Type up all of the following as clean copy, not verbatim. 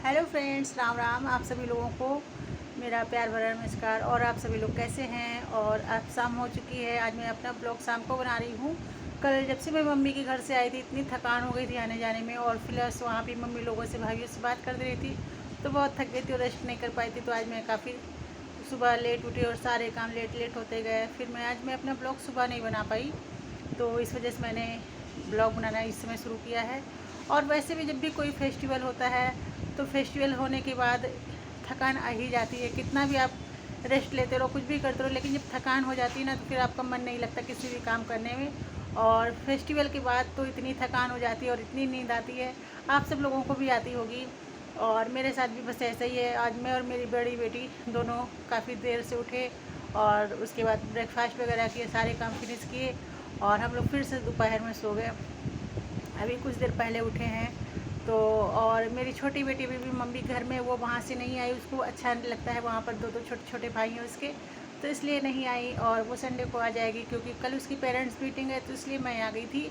Hello friends, Ram Ram. आप सभी लोगों को मेरा प्यार भरा नमस्कार। और आप सभी लोग कैसे हैं? और अब शाम हो चुकी है। आज मैं अपना ब्लॉग शाम को बना रही हूँ। कल जब से मैं मम्मी के घर से आई थी, इतनी थकान हो गई थी आने जाने में, और प्लस वहाँ भी मम्मी लोगों से, भाइयों से बात कर रही थी, तो बहुत थक गई थी और रेस्ट नहीं कर पाई थी। तो आज मैं काफ़ी सुबह लेट उठी और सारे काम लेट लेट होते गए। फिर आज मैं अपना ब्लॉग सुबह नहीं बना पाई, तो इस वजह से मैंने ब्लॉग बनाना इस समय शुरू किया है। और वैसे भी जब भी कोई फेस्टिवल होता है, तो फेस्टिवल होने के बाद थकान आ ही जाती है। कितना भी आप रेस्ट लेते रहो, कुछ भी करते रहो, लेकिन जब थकान हो जाती है ना, तो फिर आपका मन नहीं लगता किसी भी काम करने में। और फेस्टिवल के बाद तो इतनी थकान हो जाती है और इतनी नींद आती है, आप सब लोगों को भी आती होगी। और मेरे साथ भी बस ऐसा ही है। आज मैं और मेरी बड़ी बेटी दोनों काफ़ी देर से उठे और उसके बाद ब्रेकफास्ट वगैरह किए, सारे काम फिनिश किए, और हम लोग फिर से दोपहर में सो गए। अभी कुछ देर पहले उठे हैं। तो और मेरी छोटी बेटी भी मम्मी घर में, वो वहाँ से नहीं आई, उसको अच्छा नहीं लगता है, वहाँ पर दो दो छोटे छोटे भाई हैं उसके, तो इसलिए नहीं आई। और वो संडे को आ जाएगी, क्योंकि कल उसकी पेरेंट्स मीटिंग है, तो इसलिए मैं आ गई थी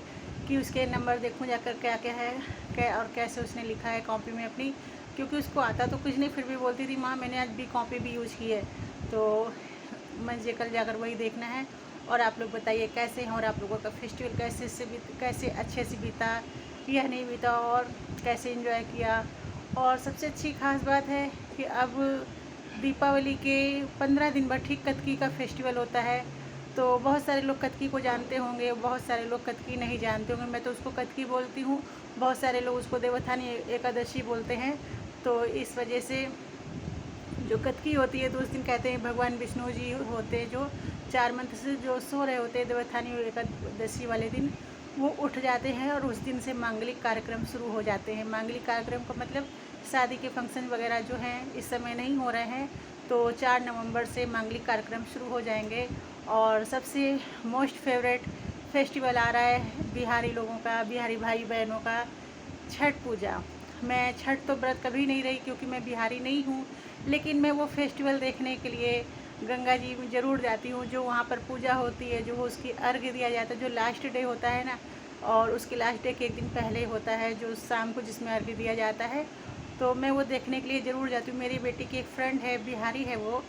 कि उसके नंबर देखूँ जाकर क्या क्या है, क्या और कैसे उसने लिखा है कॉपी में अपनी। क्योंकि उसको आता तो कुछ नहीं, फिर भी बोलती थी, माँ मैंने आज भी कॉपी भी यूज़ की है। तो मुझे कल जाकर वही देखना है। और आप लोग बताइए कैसे हैं, और आप लोगों का फेस्टिवल कैसे अच्छे से बीता या नहीं बीता, और कैसे एंजॉय किया। और सबसे अच्छी खास बात है कि अब दीपावली के 15 दिन बाद ठीक कतकी का फेस्टिवल होता है। तो बहुत सारे लोग कतकी को जानते होंगे, बहुत सारे लोग कतकी नहीं जानते होंगे। मैं तो उसको कतकी बोलती हूँ, बहुत सारे लोग उसको देवोत्थानी एकादशी बोलते हैं। तो इस वजह से जो कतकी होती है, तो उस दिन कहते हैं भगवान विष्णु जी होते हैं, जो 4 मंत्र से जो सो रहे होते हैं देवोत्थानी एकादशी वाले दिन, वो उठ जाते हैं और उस दिन से मांगलिक कार्यक्रम शुरू हो जाते हैं। मांगलिक कार्यक्रम का मतलब शादी के फंक्शन वगैरह जो हैं इस समय नहीं हो रहे हैं, तो 4 नवंबर से मांगलिक कार्यक्रम शुरू हो जाएंगे। और सबसे मोस्ट फेवरेट फेस्टिवल आ रहा है बिहारी लोगों का, बिहारी भाई बहनों का, छठ पूजा। मैं छठ तो व्रत कभी नहीं रही, क्योंकि मैं बिहारी नहीं हूँ, लेकिन मैं वो फेस्टिवल देखने के लिए गंगा जी में ज़रूर जाती हूँ। जो वहाँ पर पूजा होती है, जो उसकी अर्घ्य दिया जाता है, जो लास्ट डे होता है ना, और उसके लास्ट डे के एक दिन पहले होता है जो शाम को, जिसमें अर्घ्य दिया जाता है, तो मैं वो देखने के लिए ज़रूर जाती हूँ। मेरी बेटी की एक फ्रेंड है, बिहारी है वो,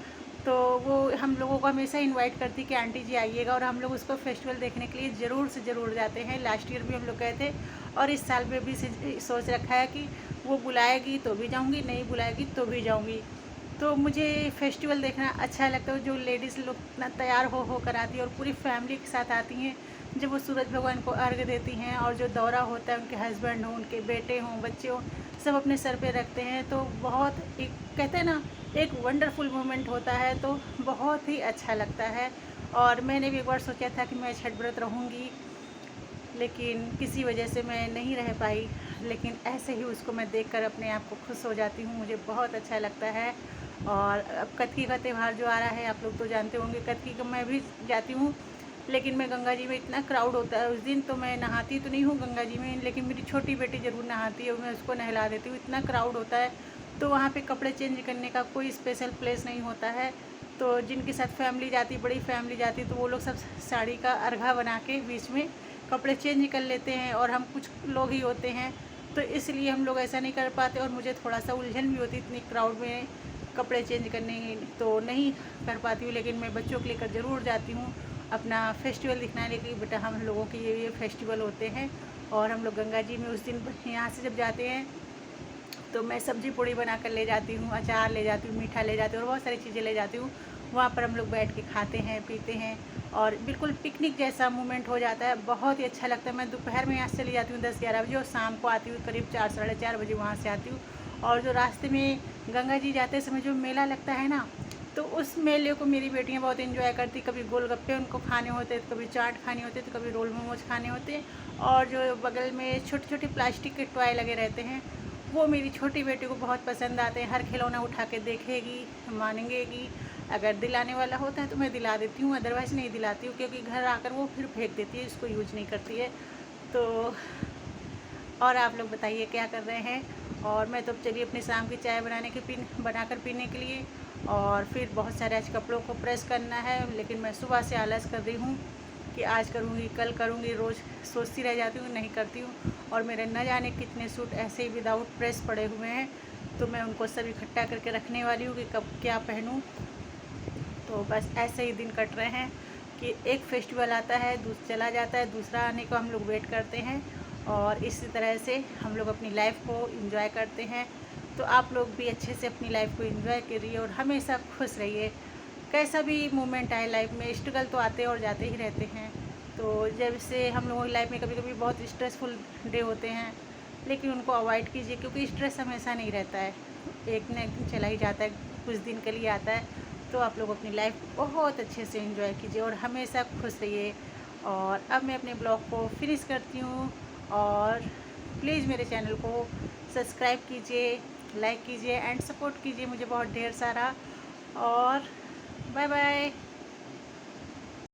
तो वो हम लोगों को हमेशा इनवाइट करती कि आंटी जी आइएगा, और हम लोग उसको फेस्टिवल देखने के लिए ज़रूर से ज़रूर जाते हैं। लास्ट ईयर भी हम लोग गए थे, और इस साल में भी सोच रखा है कि वो बुलाएगी तो भी जाऊंगी, नहीं बुलाएगी तो भी जाऊंगी। तो मुझे फेस्टिवल देखना अच्छा लगता है। जो लेडीज़ लोग इतना तैयार हो कर आती है और पूरी फैमिली के साथ आती हैं, जब वो सूरज भगवान को अर्घ्य देती हैं, और जो दौरा होता है, उनके हस्बैंड हों, उनके बेटे हों, बच्चे हों, सब अपने सर पे रखते हैं, तो बहुत एक कहते हैं ना, एक वंडरफुल मोमेंट होता है, तो बहुत ही अच्छा लगता है। और मैंने भी एक बार सोचा था कि मैं छठ व्रत रहूँगी, लेकिन किसी वजह से मैं नहीं रह पाई। लेकिन ऐसे ही उसको मैं देखकर अपने आप को खुश हो जाती हूँ, मुझे बहुत अच्छा लगता है। और अब कतकी का त्यौहार जो आ रहा है, आप लोग तो जानते होंगे, कतकी का मैं भी जाती हूँ, लेकिन मैं गंगा जी में, इतना क्राउड होता है उस दिन, तो मैं नहाती तो नहीं हूँ गंगा जी में, लेकिन मेरी छोटी बेटी ज़रूर नहाती है, मैं उसको नहला देती हूँ। इतना क्राउड होता है, तो वहाँ पे कपड़े चेंज करने का कोई स्पेशल प्लेस नहीं होता है। तो जिनके साथ फैमिली जाती, बड़ी फैमिली जाती, तो वो लोग सब साड़ी का अर्घा बना के बीच में कपड़े चेंज कर लेते हैं, और हम कुछ लोग ही होते हैं, तो इसलिए हम लोग ऐसा नहीं कर पाते। और मुझे थोड़ा सा उलझन भी होती, इतनी क्राउड में कपड़े चेंज करने तो नहीं कर पाती हूँ। लेकिन मैं बच्चों को लेकर ज़रूर जाती हूँ अपना फेस्टिवल दिखलाने के लिए। बेटा, हम लोगों के ये फेस्टिवल होते हैं, और हम लोग गंगा जी में उस दिन यहाँ से जब जाते हैं, तो मैं सब्ज़ी पूड़ी बना कर ले जाती हूँ, अचार ले जाती हूँ, मीठा ले जाती हूँ, और बहुत सारी चीज़ें ले जाती हूँ। वहाँ पर हम लोग बैठ के खाते हैं, पीते हैं, और बिल्कुल पिकनिक जैसा मोमेंट हो जाता है। बहुत ही अच्छा लगता है। मैं दोपहर में यहाँ से चली जाती हूँ 10-11 बजे, और शाम को आती हूँ करीब 4-4:30 बजे वहाँ से आती हूँ। और जो रास्ते में गंगा जी जाते समय जो मेला लगता है ना, तो उस मेले को मेरी बेटियाँ बहुत एंजॉय करती। कभी गोलगप्पे उनको खाने होते, तो कभी चाट खानी होती, तो कभी रोल मोमोज खाने होते। और जो बगल में छोटे छोटे प्लास्टिक के टॉय लगे रहते हैं, वो मेरी छोटी बेटी को बहुत पसंद आते हैं। हर खिलौना उठा के देखेगी, मांगेगी। अगर दिलाने वाला होता है तो मैं दिला देती हूँ, अदरवाइज़ नहीं दिलाती हूँ, क्योंकि घर आकर वो फिर फेंक देती है, इसको यूज नहीं करती है। तो और आप लोग बताइए क्या कर रहे हैं। और मैं तो चलिए अपनी शाम की चाय बनाकर पीने के लिए, और फिर बहुत सारे आज कपड़ों को प्रेस करना है, लेकिन मैं सुबह से आलस कर रही हूँ कि आज करूँगी, कल करूँगी, रोज़ सोचती रह जाती हूँ, नहीं करती हूँ। और मेरे न जाने कितने सूट ऐसे ही विदाउट प्रेस पड़े हुए हैं, तो मैं उनको सब इकट्ठा करके रखने वाली हूँ कि कब क्या पहनूँ। तो बस ऐसे ही दिन कट रहे हैं कि एक फेस्टिवल आता है, चला जाता है, दूसरा आने को हम लोग वेट करते हैं और इसी तरह से हम लोग अपनी लाइफ को एंजॉय करते हैं। तो आप लोग भी अच्छे से अपनी लाइफ को एंजॉय करिए और हमेशा खुश रहिए। कैसा भी मोमेंट आए लाइफ में, स्ट्रगल तो आते और जाते ही रहते हैं। तो जब से हम लोगों की लाइफ में कभी कभी बहुत स्ट्रेसफुल डे होते हैं, लेकिन उनको अवॉइड कीजिए क्योंकि स्ट्रेस हमेशा नहीं रहता है, एक न एक दिन चला ही जाता है, कुछ दिन के लिए आता है। तो आप लोग अपनी लाइफ बहुत अच्छे से एंजॉय कीजिए और हमेशा खुश रहिए। और अब मैं अपने ब्लॉग को फिनिश करती हूँ और प्लीज़ मेरे चैनल को सब्सक्राइब कीजिए, लाइक कीजिए एंड सपोर्ट कीजिए मुझे बहुत ढेर सारा। और बाय बाय।